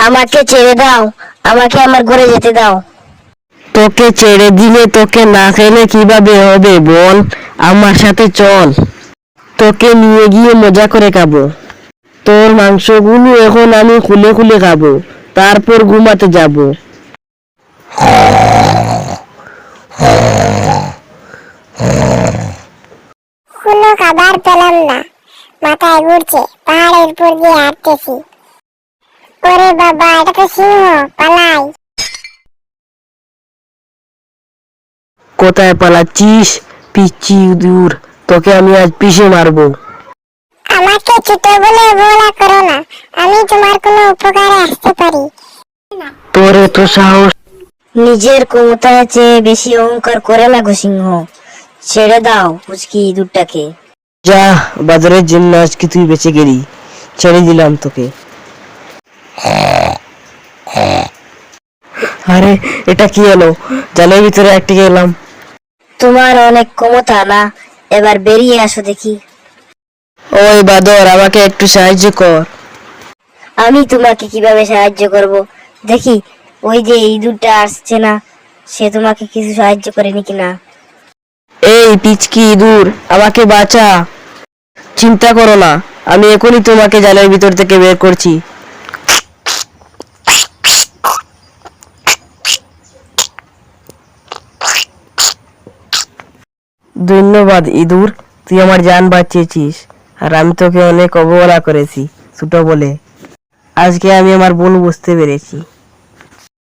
আমাকে ছেড়ে দাও, আমাকে আমার ঘরে যেতে দাও। তোকে ছেড়ে দিলে তোকে না খেলে কিভাবে হবে বল? আমার সাথে চল, তোকে নিয়ে গিয়ে মজা করে খাবো। তোর মাংসগুলো এখন আমি খুলে খুলে খাবো, তারপর ঘুমাতে যাব। কোনো খাবার পেলাম না, মাথায় ঘুরছে। পাহাড়ের উপর দিয়ে হাঁটতেছি। ওরে বাবা, এটা তো সিংহ, পালাই। কোথায় পালাচ্ছিস পিচ্চি ইঁদুর? তোকে আমি আজ পিষে মারবো। আমাকে ছোট বলে বলা করো না, আমি তোমার কোনো উপকারে আসতে পারি। তোর এত সাহস? নিজের ক্ষমতার চেয়ে বেশি অহংকার করে না গো সিংহ। ছেড়ে দাও পুচকি ইঁদুরটাকে। যা, বাজারের জন্য আজকে তুই বেঁচে গেলি, ছেড়ে দিলাম তোকে। আরে এটা কি হলো? জালের ভিতরে আটকে গেলাম। তোমার অনেক ক্ষমতা না, এবার বেরিয়ে আসো দেখি। ওই বাদর, আমাকে একটু সাহায্য কর। আমি তোমাকে কিভাবে সাহায্য করব? দেখি ওই যে ইঁদুরটা আসছে না, সে তোমাকে কিছু সাহায্য করেনি কিনা। এই পিচকি ইঁদুর, আমাকে বাঁচা। চিন্তা করো না, আমি এখনই তোমাকে জালের ভিতর থেকে বের করছি। ধন্যবাদ ইঁদুর, তুই আমার জান বাঁচিয়েছিস। আর আমি তোকে অনেক অবহেলা করেছি ছোট বলে। আজকে আমি আমার ভুল বুঝতে পেরেছি।